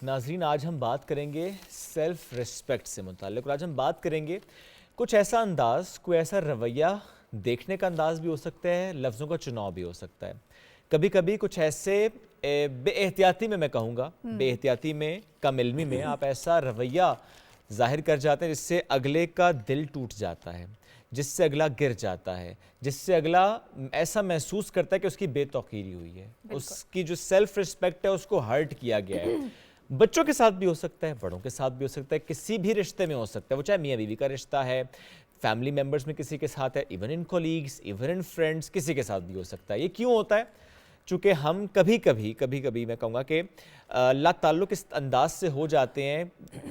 ناظرین، آج ہم بات کریں گے سیلف ریسپیکٹ سے متعلق، اور آج ہم بات کریں گے کچھ ایسا انداز، کوئی ایسا رویہ، دیکھنے کا انداز بھی ہو سکتا ہے، لفظوں کا چناؤ بھی ہو سکتا ہے. کبھی کبھی کچھ ایسے بے احتیاطی میں کہوں گا، بے احتیاطی میں، کم علمی میں آپ ایسا رویہ ظاہر کر جاتے ہیں جس سے اگلے کا دل ٹوٹ جاتا ہے، جس سے اگلا گر جاتا ہے، جس سے اگلا ایسا محسوس کرتا ہے کہ اس کی بے توقیری ہوئی ہے، اس کی جو سیلف ریسپیکٹ ہے اس کو ہرٹ کیا گیا ہے. بچوں کے ساتھ بھی ہو سکتا ہے، بڑوں کے ساتھ بھی ہو سکتا ہے، کسی بھی رشتے میں ہو سکتا ہے، وہ چاہے میاں بیوی کا رشتہ ہے، فیملی ممبرز میں کسی کے ساتھ ہے، even in colleagues, even in friends, کسی کے ساتھ بھی ہو سکتا ہے. یہ کیوں ہوتا ہے؟ چونکہ ہم کبھی کبھی میں کہوں گا کہ لا تعلق اس انداز سے ہو جاتے ہیں،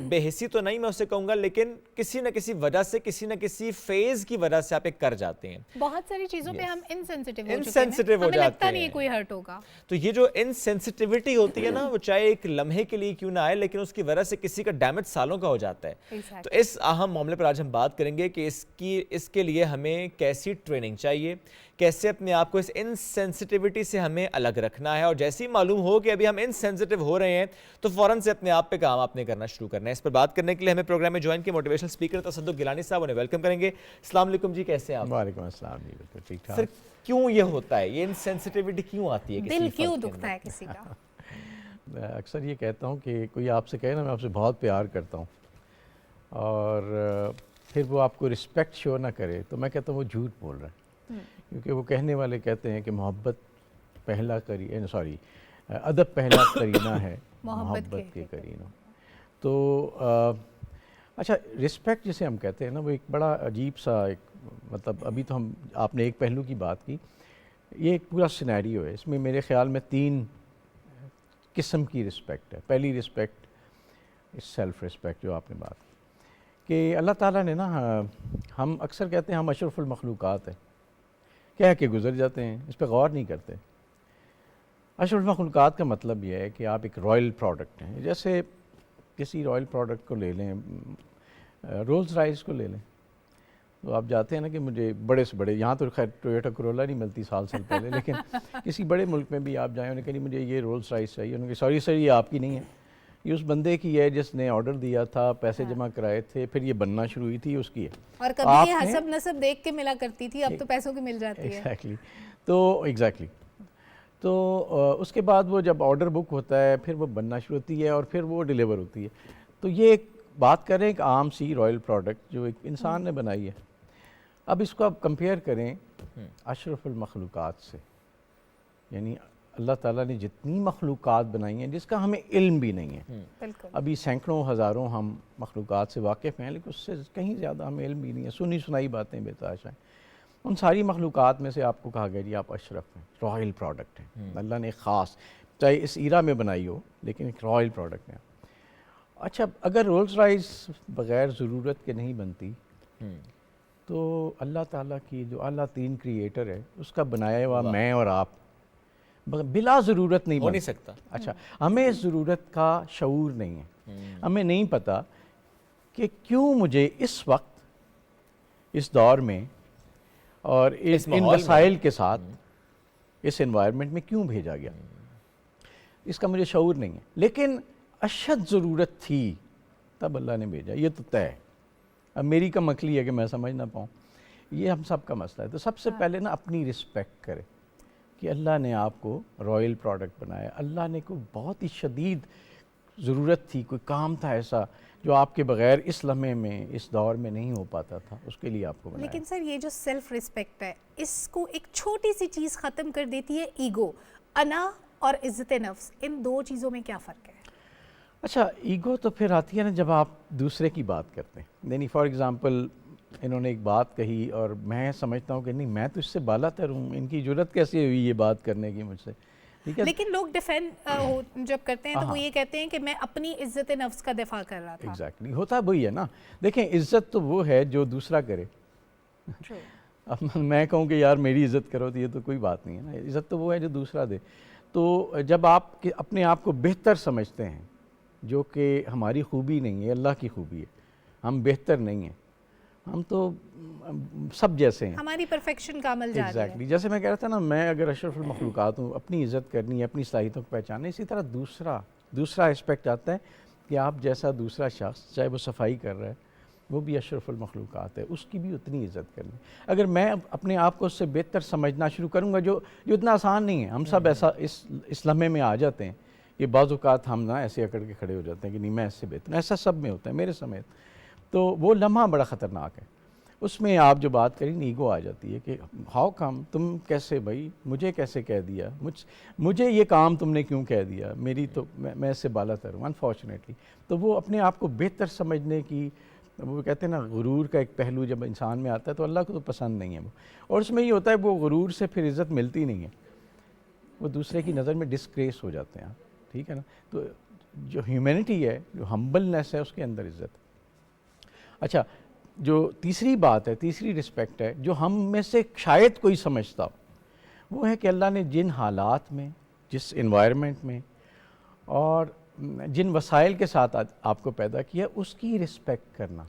بے حسی تو نہیں میں اسے کہوں گا، لیکن کسی نہ کسی وجہ سے، کسی نہ کسی فیز کی وجہ سے آپ ایک کر جاتے ہیں. بہت ساری چیزوں پہ ہم انسینسٹیو ہو چکے ہیں، انسینسٹیو ہو ہمیں جاتے لگتا نہیں ہے ہیں. کوئی ہرٹ ہوگا. تو یہ جو انسینسٹیوٹی ہوتی ہے نا، وہ چاہے ایک لمحے کے لیے کیوں نہ آئے، لیکن اس کی وجہ سے کسی کا ڈیمیج سالوں کا ہو جاتا ہے. تو اس اہم معاملے پر آج ہم بات کریں گے کہ اس کے لیے ہمیں کیسی ٹریننگ چاہیے، کیسے اپنے آپ کو اس انسینسٹیوٹی سے ہمیں الگ رکھنا ہے، اور جیسے ہی معلوم ہو کہ ابھی ہم انسینسٹیو ہو رہے ہیں تو فوراً سے اپنے آپ پہ کام آپ نے کرنا شروع کرنا ہے. اس پر بات کرنے کے لیے ہمیں پروگرام میں جوائن کی موٹیویشنل اسپیکر تصدق گیلانی صاحب، انہیں ویلکم کریں گے. السلام علیکم جی، کیسے ہیں آپ؟ وعلیکم السلام جی، بالکل ٹھیک ٹھاک. سر کیوں یہ ہوتا ہے، یہ انسینسٹیوٹی کیوں آتی ہے، دل کیوں دکھتا ہے کسی کا؟ اکثر یہ کہتا ہوں کہ کوئی آپ سے کہے نا میں آپ سے بہت پیار کرتا ہوں، اور پھر وہ آپ کو رسپیکٹ شو نہ کرے، تو میں کہتا ہوں وہ جھوٹ بول رہا ہے. کیونکہ وہ کہنے والے کہتے ہیں کہ ادب پہلا قرینہ ہے محبت کے قرینہ. تو اچھا، رسپیکٹ جسے ہم کہتے ہیں نا، وہ ایک بڑا عجیب سا مطلب ابھی تو آپ نے ایک پہلو کی بات کی، یہ ایک پورا سینیریو ہے. اس میں میرے خیال میں 3 قسم کی رسپیکٹ ہے. پہلی رسپیکٹ سیلف رسپیکٹ جو آپ نے بات کی، کہ اللہ تعالیٰ نے نا، ہم اکثر کہتے ہیں ہم اشرف المخلوقات ہیں، کہہ کے گزر جاتے ہیں، اس پہ غور نہیں کرتے. اشرف المخلوقات کا مطلب یہ ہے کہ آپ ایک رائل پروڈکٹ ہیں. جیسے کسی رائل پروڈکٹ کو لے لیں، رولز رائس کو لے لیں، تو آپ جاتے ہیں نا کہ مجھے بڑے سے بڑے، یہاں تو خیر ٹویوٹا کرولا نہیں ملتی سال پہلے، لیکن کسی بڑے ملک میں بھی آپ جائیں، انہوں نے کہا مجھے یہ رولز رائس چاہیے. انہوں نے کہا سوری سر، یہ آپ کی نہیں ہے، یہ اس بندے کی ہے جس نے آرڈر دیا تھا، پیسے جمع کرائے تھے، پھر یہ بننا شروع ہوئی تھی، اس کی ہے. اور کبھی یہ حسب نسب دیکھ کے ملا کرتی تھی، اب تو پیسوں کی مل جاتی ہے. ایگزیکٹلی. تو اس کے بعد وہ جب آرڈر بک ہوتا ہے، پھر وہ بننا شروع ہوتی ہے، اور پھر وہ ڈیلیور ہوتی ہے. تو یہ ایک بات کریں ایک عام سی رائل پروڈکٹ جو ایک انسان نے بنائی ہے. اب اس کو آپ کمپیئر کریں اشرف المخلوقات سے، یعنی اللہ تعالیٰ نے جتنی مخلوقات بنائی ہیں جس کا ہمیں علم بھی نہیں ہے. ابھی سینکڑوں ہزاروں ہم مخلوقات سے واقف ہیں، لیکن اس سے کہیں زیادہ ہمیں علم بھی نہیں ہے. سنی سنائی باتیں بے تحاشا ہیں. ان ساری مخلوقات میں سے آپ کو کہا گیا جی آپ اشرف ہیں، رائل پروڈکٹ ہیں. اللہ نے خاص، چاہے اس ایرا میں بنائی ہو، لیکن ایک رائل پروڈکٹ ہے. اچھا، اگر رولز رائس بغیر ضرورت کے نہیں بنتی، تو اللہ تعالیٰ کی جو اعلیٰ ترین کریٹر ہے، اس کا بنایا ہوا میں اور آپ بلا ضرورت نہیں ہو نہیں سکتا. اچھا، ہمیں اس ضرورت کا شعور نہیں ہے. ہمیں نہیں پتا کہ کیوں مجھے اس وقت، اس دور میں، اور ان وسائل کے ساتھ، اس انوائرمنٹ میں کیوں بھیجا گیا. اس کا مجھے شعور نہیں ہے، لیکن اشد ضرورت تھی تب اللہ نے بھیجا، یہ تو طے ہے. اب میری کا مکلی ہے کہ میں سمجھ نہ پاؤں، یہ ہم سب کا مسئلہ ہے. تو سب سے پہلے نا اپنی رسپیکٹ کرے کہ اللہ نے آپ کو رائل پروڈکٹ بنایا. اللہ نے کوئی بہت ہی شدید ضرورت تھی، کوئی کام تھا ایسا جو آپ کے بغیر اس لمحے میں، اس دور میں نہیں ہو پاتا تھا، اس کے لیے آپ کو بنایا. لیکن سر یہ جو سیلف رسپیکٹ ہے، اس کو ایک چھوٹی سی چیز ختم کر دیتی ہے، ایگو. انا اور عزت نفس، ان 2 چیزوں میں کیا فرق ہے؟ اچھا، ایگو تو پھر آتی ہے نا جب آپ دوسرے کی بات کرتے ہیں. یعنی فار ایگزامپل انہوں نے ایک بات کہی اور میں سمجھتا ہوں کہ نہیں، میں تو اس سے بالا تر ہوں، ان کی جرت کیسے ہوئی یہ بات کرنے کی مجھ سے. لیکن لوگ ڈیفینڈ جب کرتے ہیں تو وہ یہ کہتے ہیں کہ میں اپنی عزت نفس کا دفاع کر رہا تھا. ایگزیکٹلی، ہوتا وہی ہے نا. دیکھیں، عزت تو وہ ہے جو دوسرا کرے. اب میں کہوں کہ یار میری عزت کرو تو یہ تو کوئی بات نہیں ہے نا. عزت تو وہ ہے جو دوسرا دے. تو جب آپ اپنے آپ کو بہتر سمجھتے ہیں، جو کہ ہماری خوبی نہیں ہے، اللہ کی خوبی ہے، ہم بہتر نہیں ہیں، ہم تو سب جیسے ہیں، ہماری پرفیکشن کا عمل جاری ہے. ایگزیکٹلی. جیسے میں کہہ رہا تھا نا، میں اگر اشرف المخلوقات ہوں، اپنی عزت کرنی ہے، اپنی صلاحیتوں کو پہچاننا، اسی طرح دوسرا دوسرا اسپیکٹ آتا ہے کہ آپ جیسا دوسرا شخص چاہے وہ صفائی کر رہا ہے وہ بھی اشرف المخلوقات ہے, اس کی بھی اتنی عزت کرنی. اگر میں اپنے آپ کو اس سے بہتر سمجھنا شروع کروں گا, جو اتنا آسان نہیں ہے, ہم سب ایسا اس لمحے میں آ جاتے ہیں کہ بعض اوقات ہم نا ایسے اکڑ کے کھڑے ہو جاتے ہیں کہ نہیں میں اس سے بہتر, ایسا سب میں ہوتا ہے میرے سمیت. تو وہ لمحہ بڑا خطرناک ہے. اس میں آپ جو بات کریں ایگو آ جاتی ہے کہ ہاؤ کم, تم کیسے بھائی, مجھے کیسے کہہ دیا, مجھے یہ کام تم نے کیوں کہہ دیا, میری تو میں اس سے بالا تر ہوں انفارچونیٹلی. تو وہ اپنے آپ کو بہتر سمجھنے کی, وہ کہتے ہیں نا غرور کا ایک پہلو جب انسان میں آتا ہے تو اللہ کو تو پسند نہیں ہے وہ. اور اس میں یہ ہوتا ہے وہ غرور سے پھر عزت ملتی نہیں ہے, وہ دوسرے کی نظر میں ڈسگریس ہو جاتے ہیں. ٹھیک ہے نا. تو جو ہیومینٹی ہے, جو ہمبلنس ہے, اس کے اندر عزت. اچھا, جو تیسری بات ہے, تیسری رسپیکٹ ہے جو ہم میں سے شاید کوئی سمجھتا ہو, وہ ہے کہ اللہ نے جن حالات میں, جس انوائرمنٹ میں اور جن وسائل کے ساتھ آپ کو پیدا کیا اس کی رسپیکٹ کرنا.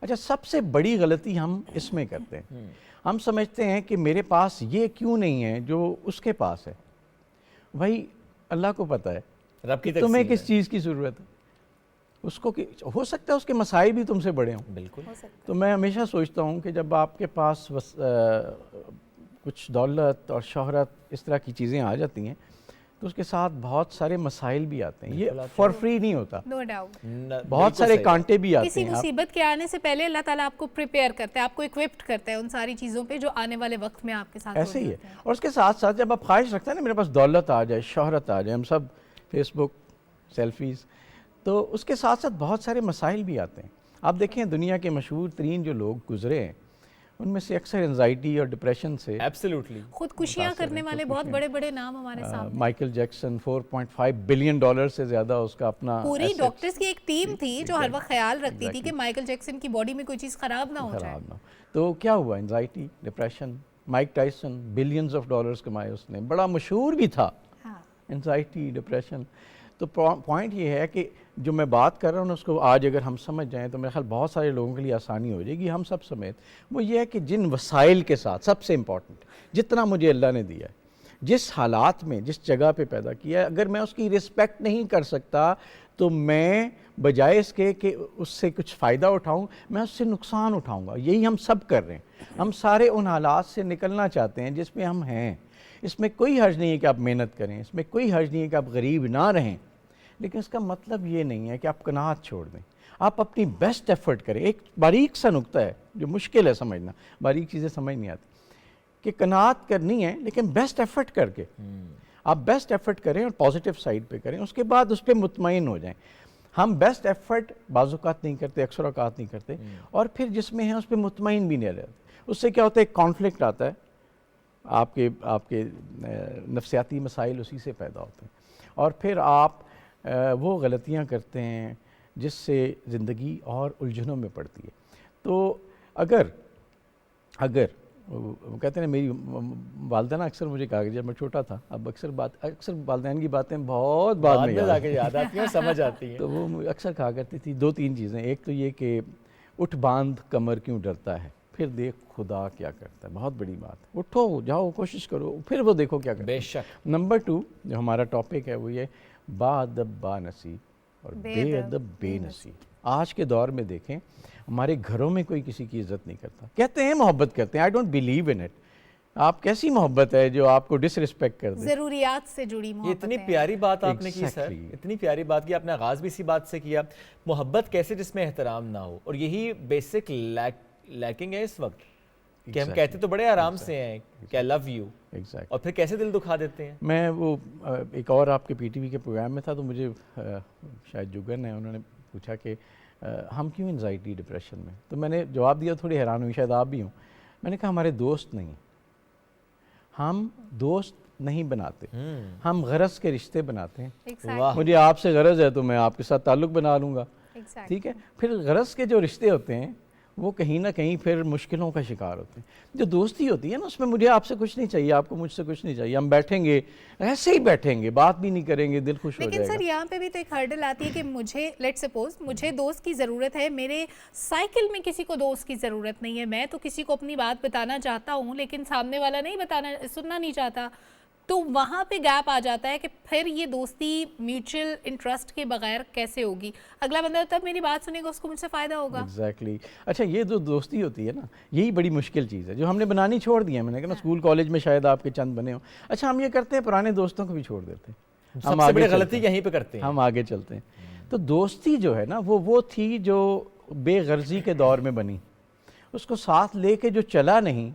اچھا, سب سے بڑی غلطی ہم اس میں کرتے ہیں, ہم سمجھتے ہیں کہ میرے پاس یہ کیوں نہیں ہے جو اس کے پاس ہے. بھائی اللہ کو پتہ ہے رب کی تمہیں کس چیز کی ضرورت ہے, اس کو ہو سکتا ہے اس کے مسائل بھی تم سے بڑے ہوں. بالکل. تو میں ہمیشہ سوچتا ہوں کہ جب آپ کے پاس کچھ دولت اور شہرت اس طرح کی چیزیں آ جاتی ہیں تو اس کے ساتھ بہت سارے مسائل بھی آتے ہیں. یہ فار فری نہیں ہوتا, نو ڈاؤٹ بہت سارے کانٹے بھی آتے کسی ہیں. مصیبت کے آنے سے پہلے اللہ تعالیٰ آپ کو پریپیئر کرتا ہے, آپ کو اکوپڈ کرتا ہے ان ساری چیزوں پہ جو آنے والے وقت میں آپ کے ساتھ ایسے ہی ہے. اور اس کے ساتھ ساتھ جب آپ خواہش رکھتے ہیں نا میرے پاس دولت آ جائے, شہرت آ جائے, ہم سب فیس بک, سیلفیز, تو اس کے ساتھ ساتھ بہت سارے مسائل بھی آتے ہیں. آپ دیکھیں دنیا کے مشہور ترین جو لوگ گزرے ہیں ان میں سے اکثر انزائٹی اور ڈپریشن سے ایبسلیوٹلی خودکشیاں کرنے والے بہت بڑے بڑے نام ہمارے سامنے. مائیکل جیکسن 4.5 بلین ڈالر سے زیادہ اس کا اپنا پوری ڈاکٹرز کی ایک ٹیم تھی جو ہر وقت خیال رکھتی تھی کہ مائیکل جیکسن کی باڈی میں کوئی چیز خراب نہ ہو جائے. تو کیا ہوا, anxiety, depression. Mic Tyson billions of dollars کمائے اس نے, بڑا مشہور بھی تھا. Anxiety, depression. تو پوائنٹ یہ ہے کہ جو میں بات کر رہا ہوں اس کو آج اگر ہم سمجھ جائیں تو میرے خیال بہت سارے لوگوں کے لیے آسانی ہو جائے گی, ہم سب سمیت. وہ یہ ہے کہ جن وسائل کے ساتھ, سب سے امپورٹنٹ, جتنا مجھے اللہ نے دیا ہے, جس حالات میں, جس جگہ پہ پیدا کیا ہے, اگر میں اس کی رسپیکٹ نہیں کر سکتا تو میں بجائے اس کے کہ اس سے کچھ فائدہ اٹھاؤں, میں اس سے نقصان اٹھاؤں گا. یہی ہم سب کر رہے ہیں. ہم سارے ان حالات سے نکلنا چاہتے ہیں جس میں ہم ہیں. اس میں کوئی حرج نہیں ہے کہ آپ محنت کریں, اس میں کوئی حرج نہیں ہے کہ آپ غریب نہ رہیں, لیکن اس کا مطلب یہ نہیں ہے کہ آپ قناعت چھوڑ دیں. آپ اپنی بیسٹ ایفرٹ کریں. ایک باریک سا نقطہ ہے جو مشکل ہے سمجھنا, باریک چیزیں سمجھ نہیں آتی, کہ قناعت کرنی ہے لیکن بیسٹ ایفرٹ کر کے آپ بیسٹ ایفرٹ کریں اور پازیٹیو سائڈ پہ کریں, اس کے بعد اس پہ مطمئن ہو جائیں. ہم بیسٹ ایفرٹ بعض اوقات نہیں کرتے, اکثر اوقات نہیں کرتے, اور پھر جس میں ہیں اس پہ مطمئن بھی نہیں رہتے. اس سے کیا ہوتا ہے, ایک کانفلکٹ آتا ہے, آپ کے نفسیاتی مسائل اسی سے پیدا ہوتے ہیں, اور پھر آپ وہ غلطیاں کرتے ہیں جس سے زندگی اور الجھنوں میں پڑتی ہے. تو اگر وہ کہتے ہیں میری والدہ نے اکثر مجھے کہا کہ جب میں چھوٹا تھا, اب اکثر والدین کی باتیں بہت بعد میں جا کے یاد آتی ہیں, سمجھ آتی ہیں. تو وہ اکثر کہا کرتی تھی 2-3 چیزیں. ایک تو یہ کہ اٹھ باندھ کمر کیوں ڈرتا ہے, پھر دیکھ خدا کیا کرتا ہے. بہت بڑی بات ہے, اٹھو جاؤ کوشش کرو, پھر وہ دیکھو کیا کرتا ہے. بے شک. نمبر 2 جو ہمارا ٹاپک ہے وہ یہ با ادب با نصیب اور بے ادب بے نصیب. آج کے دور میں دیکھیں ہمارے گھروں میں کوئی کسی کی عزت نہیں کرتا. کہتے ہیں محبت کرتے ہیں, I don't believe in it. آپ کیسی محبت ہے جو آپ کو ڈس رسپیکٹ کر دے؟ ضروریات سے جڑی محبت. یہ اتنی پیاری بات آپ نے کی سر, اتنی پیاری بات کی. آپ نے آغاز بھی اسی بات سے کیا, محبت کیسے جس میں احترام نہ ہو, اور یہی بیسک لیکنگ ہے اس وقت کہ ہم کہتے تو بڑے آرام سے ہیں کہ I love you, اور پھر کیسے دل دکھا دیتے ہیں. میں وہ ایک اور آپ کے پی ٹی وی کے پروگرام میں تھا تو مجھے شاید جگن ہے, انہوں نے پوچھا کہ ہم کیوں انزائٹی ڈپریشن میں, تو میں نے جواب دیا, تھوڑی حیران ہوئی, شاید آپ بھی ہوں. میں نے کہا ہمارے دوست نہیں, ہم دوست نہیں بناتے, ہم غرض کے رشتے بناتے ہیں. مجھے آپ سے غرض ہے تو میں آپ کے ساتھ تعلق بنا لوں گا, ٹھیک ہے. پھر غرض کے جو رشتے ہوتے ہیں وہ کہیں نہ کہیں پھر مشکلوں کا شکار ہوتے ہیں. جو دوستی ہوتی ہے نا اس میں مجھے آپ سے کچھ نہیں چاہیے, آپ کو مجھ سے کچھ نہیں چاہیے, ہم بیٹھیں گے ایسے ہی بیٹھیں گے, بات بھی نہیں کریں گے, دل خوش ہو جائے گا. لیکن سر یہاں پہ بھی تو ایک ہرڈل آتی ہے کہ مجھے لیٹ سپوز مجھے دوست کی ضرورت ہے, میرے سائیکل میں کسی کو دوست کی ضرورت نہیں ہے, میں تو کسی کو اپنی بات بتانا چاہتا ہوں لیکن سامنے والا نہیں بتانا, سننا نہیں چاہتا, تو وہاں پہ گیپ آ جاتا ہے کہ پھر یہ دوستی میوچل انٹرسٹ کے بغیر کیسے ہوگی. اگلا بندہ تب میری بات سنے گا, اس کو مجھ سے فائدہ ہوگا. ایگزیکٹلی. اچھا یہ جو دوستی ہوتی ہے نا, یہی بڑی مشکل چیز ہے جو ہم نے بنانی چھوڑ دی ہے. میں نے کہا نا اسکول کالج میں شاید آپ کے چند بنے ہوں. اچھا ہم یہ کرتے ہیں پرانے دوستوں کو بھی چھوڑ دیتے ہیں, سب سے بڑی غلطی یہیں پہ کرتے ہیں, ہم آگے چلتے ہیں. تو دوستی جو ہے نا وہ تھی جو بے غرضی کے دور میں بنی, اس کو ساتھ لے کے جو چلا نہیں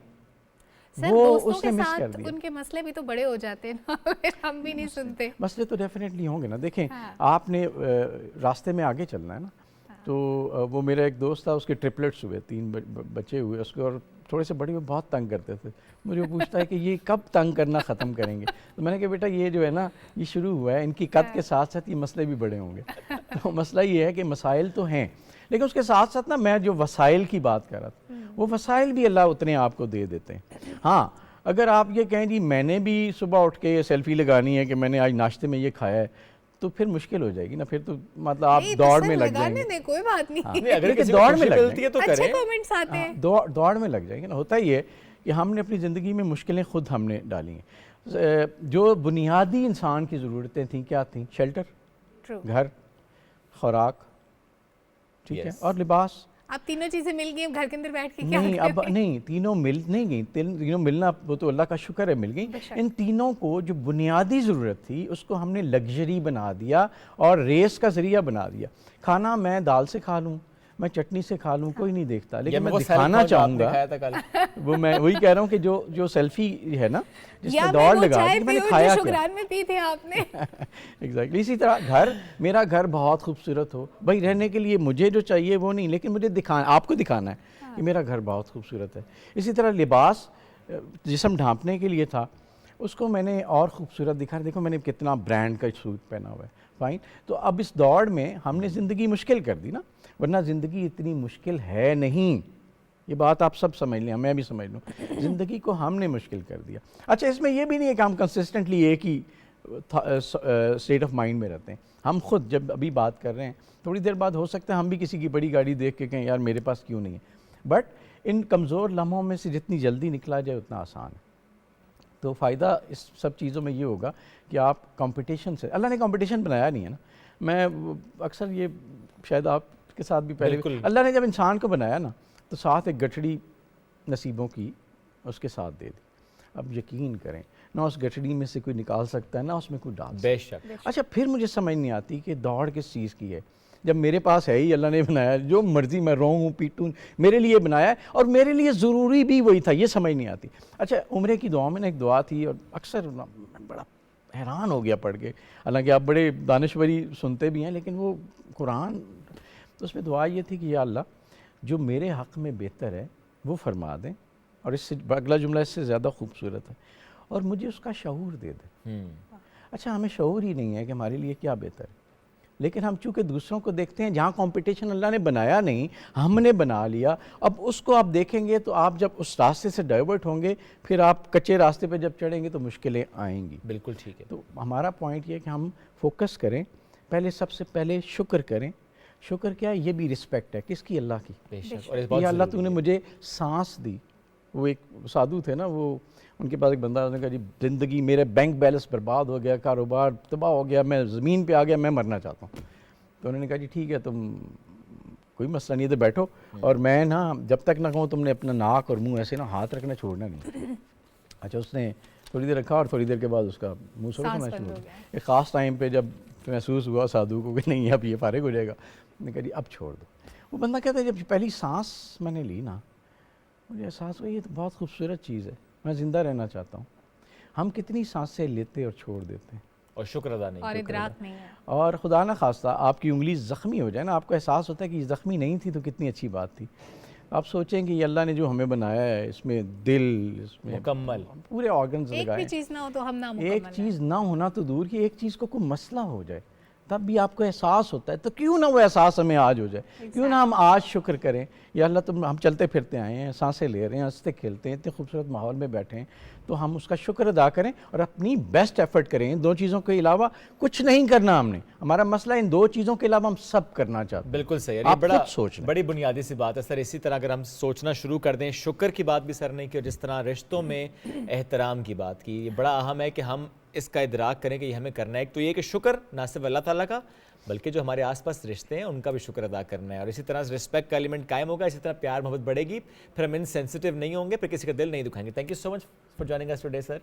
وہ اس نے مس کر دیا. ان کے مسئلے بھی تو بڑے ہو جاتے ہیں نا, ہم بھی نہیں سنتے. مسئلے تو ڈیفینیٹلی ہوں گے نا. دیکھیں آپ نے راستے میں آگے چلنا ہے نا. تو وہ میرا ایک دوست تھا, اس کے ٹرپلٹس ہوئے, 3 بچے ہوئے اس کو, اور تھوڑے سے بڑے ہوئے بہت تنگ کرتے تھے. مجھے وہ پوچھتا ہے کہ یہ کب تنگ کرنا ختم کریں گے. تو میں نے کہا بیٹا یہ جو ہے نا یہ شروع ہوا ہے, ان کی قد کے ساتھ ساتھ یہ مسئلے بھی بڑے ہوں گے. تو مسئلہ یہ ہے کہ مسائل تو ہیں, لیکن اس کے ساتھ ساتھ نا میں جو وسائل کی بات کر رہا تھا, وہ وسائل بھی اللہ اتنے آپ کو دے دیتے ہیں. ہاں اگر آپ یہ کہیں جی میں نے بھی صبح اٹھ کے یہ سیلفی لگانی ہے کہ میں نے آج ناشتے میں یہ کھایا ہے, تو پھر مشکل ہو جائے گی نا. پھر تو مطلب آپ دوڑ میں لگ جائیں گے. کوئی بات نہیں, اگر کسی کو خوشی ملتی ہے تو کریں, اچھے کمنٹس آتے ہیں. دوڑ میں لگ جائیں گے نا. ہوتا ہی ہے کہ ہم نے اپنی زندگی میں مشکلیں خود ہم نے ڈالی ہیں. جو بنیادی انسان کی ضرورتیں تھیں کیا تھیں؟ شیلٹر, گھر, خوراک, ٹھیک ہے, اور لباس. اب تینوں چیزیں مل گئی, گھر کے اندر بیٹھ کے کیا نہیں, اب نہیں, تینوں مل نہیں گئی. تینوں ملنا وہ تو اللہ کا شکر ہے مل گئی. ان تینوں کو جو بنیادی ضرورت تھی اس کو ہم نے لگژری بنا دیا اور ریس کا ذریعہ بنا دیا. کھانا میں دال سے کھا لوں, میں چٹنی سے کھا لوں, کوئی نہیں دیکھتا. لیکن میں دکھانا چاہوں گا, وہ میں وہی کہہ رہا ہوں کہ جو سیلفی ہے نا جس میں دوڑ لگا دی, میں نے کھایا کیا. شکران میں پی تھے آپ نے. ایگزیکٹلی. اسی طرح گھر, میرا گھر بہت خوبصورت ہو بھائی, رہنے کے لیے مجھے جو چاہیے وہ نہیں, لیکن مجھے آپ کو دکھانا ہے کہ میرا گھر بہت خوبصورت ہے. اسی طرح لباس, جسم ڈھانپنے کے لیے تھا, اس کو میں نے اور خوبصورت دکھا. دیکھو میں نے کتنا برانڈ کا سوٹ پہنا ہوا ہے, فائن. تو اب اس دوڑ میں ہم نے زندگی مشکل کر دی نا, ورنہ زندگی اتنی مشکل ہے نہیں. یہ بات آپ سب سمجھ لیں, میں بھی سمجھ لوں, زندگی کو ہم نے مشکل کر دیا. اچھا اس میں یہ بھی نہیں ہے کہ ہم کنسسٹنٹلی ایک ہی اسٹیٹ آف مائنڈ میں رہتے ہیں. ہم خود جب ابھی بات کر رہے ہیں, تھوڑی دیر بعد ہو سکتا ہے ہم بھی کسی کی بڑی گاڑی دیکھ کے کہیں یار میرے پاس کیوں نہیں ہے. بٹ ان کمزور لمحوں میں سے جتنی جلدی نکلا جائے اتنا آسان ہے. تو فائدہ اس سب چیزوں میں یہ ہوگا کہ آپ کمپٹیشن سے, اللہ نے کمپٹیشن بنایا نہیں ہے نا. میں اکثر یہ شاید آپ کے ساتھ بھی پہلے, اللہ نے جب انسان کو بنایا نا تو ساتھ ایک گٹھڑی نصیبوں کی اس کے ساتھ دے دی. اب یقین کریں نہ اس گٹھڑی میں سے کوئی نکال سکتا ہے نہ اس میں کوئی ڈال سکتا ہے. بے شک. اچھا پھر مجھے سمجھ نہیں آتی کہ دوڑ کس چیز کی ہے جب میرے پاس ہے ہی, اللہ نے بنایا, جو مرضی میں روؤں پیٹوں, میرے لیے بنایا ہے اور میرے لیے ضروری بھی وہی تھا. یہ سمجھ نہیں آتی. اچھا عمرے کی دعا میں نے ایک دعا تھی اور اکثر بڑا حیران ہو گیا پڑھ کے, حالانکہ آپ بڑے دانشوری سنتے بھی ہیں, لیکن وہ قرآن, تو اس میں دعا یہ تھی کہ یا اللہ جو میرے حق میں بہتر ہے وہ فرما دیں, اور اس سے اگلا جملہ اس سے زیادہ خوبصورت ہے, اور مجھے اس کا شعور دے دیں. اچھا ہمیں شعور ہی نہیں ہے کہ ہمارے لیے کیا بہتر ہے, لیکن ہم چونکہ دوسروں کو دیکھتے ہیں, جہاں کمپٹیشن اللہ نے بنایا نہیں ہم نے بنا لیا. اب اس کو آپ دیکھیں گے تو آپ جب اس راستے سے ڈائیورٹ ہوں گے, پھر آپ کچے راستے پہ جب چڑھیں گے تو مشکلیں آئیں گی. بالکل ٹھیک ہے. تو ہمارا پوائنٹ یہ ہے کہ ہم فوکس کریں, پہلے سب سے پہلے شکر کریں. شکر کیا ہے؟ یہ بھی رسپیکٹ ہے. کس کی؟ اللہ کی. بے شک. اور یا اللہ تو نے مجھے سانس دی. وہ ایک سادھو تھے نا, وہ ان کے پاس ایک بندہ, نے کہا جی زندگی میرے بینک بیلنس برباد ہو گیا, کاروبار تباہ ہو گیا, میں زمین پہ آ گیا, میں مرنا چاہتا ہوں. تو انہوں نے کہا جی ٹھیک ہے, تم کوئی مسئلہ نہیں, ادھر بیٹھو, اور میں نا جب تک نہ کہوں تم نے اپنا ناک اور منہ ایسے نا ہاتھ رکھنا چھوڑنا نہیں. اچھا اس نے تھوڑی دیر رکھا اور تھوڑی دیر کے بعد اس کا منہ سوکھنا شروع ہو گیا. ایک خاص ٹائم پہ جب محسوس ہوا سادھو کو کہ نہیں اب یہ فارغ ہو جائے گا, نے کہا جی اب چھوڑ دو. وہ بندہ کہتا ہے جب پہلی سانس میں نے لی نا, مجھے احساس ہوا یہ تو بہت خوبصورت چیز ہے, میں زندہ رہنا چاہتا ہوں. ہم کتنی سانسیں لیتے اور چھوڑ دیتے ہیں, اور شکر ادا نہیں, اور ادراک نہیں ہے. اور خدا نہ خواستہ آپ کی انگلی زخمی ہو جائے نا, آپ کو احساس ہوتا ہے کہ یہ زخمی نہیں تھی تو کتنی اچھی بات تھی. آپ سوچیں کہ یہ اللہ نے جو ہمیں بنایا ہے, اس میں دل, اس میں مکمل پورے آرگنز ایک لگائے, بھی چیز نہ ہو تو ہم نامکمل ہیں. ایک چیز نہ ہونا تو دور کی, ایک چیز کو کوئی مسئلہ ہو جائے تب بھی آپ کو احساس ہوتا ہے. تو کیوں نہ وہ احساس ہمیں آج ہو جائے, کیوں نہ ہم آج شکر کریں, یا اللہ تم ہم چلتے پھرتے آئے ہیں, سانسیں لے رہے ہیں, ہنستے کھیلتے ہیں, اتنے خوبصورت ماحول میں بیٹھے ہیں, تو ہم اس کا شکر ادا کریں اور اپنی بیسٹ ایفرٹ کریں. ان 2 چیزوں کے علاوہ کچھ نہیں کرنا ہم نے. ہمارا مسئلہ ان 2 چیزوں کے علاوہ ہم سب کرنا چاہتے ہیں. بالکل صحیح. آپ خود سوچ لیں. بڑی بنیادی سی بات ہے سر. اسی طرح اگر ہم سوچنا شروع کر دیں, شکر کی بات بھی سر نے کی, اور جس طرح رشتوں میں احترام کی بات کی, یہ بڑا اہم ہے کہ ہم اس کا ادراک کریں کہ یہ ہمیں کرنا ہے. ایک تو یہ کہ شکر نہ صرف اللہ تعالیٰ کا بلکہ جو ہمارے آس پاس رشتے ہیں ان کا بھی شکر ادا کرنا ہے, اور اسی طرح رسپیکٹ کا ایلیمنٹ قائم ہوگا, اسی طرح پیار محبت بڑھے گی, پھر ہم انسینسٹیو نہیں ہوں گے, پھر کسی کا دل نہیں دکھائیں گے. Thank you so much for joining اس ٹوڈے سر.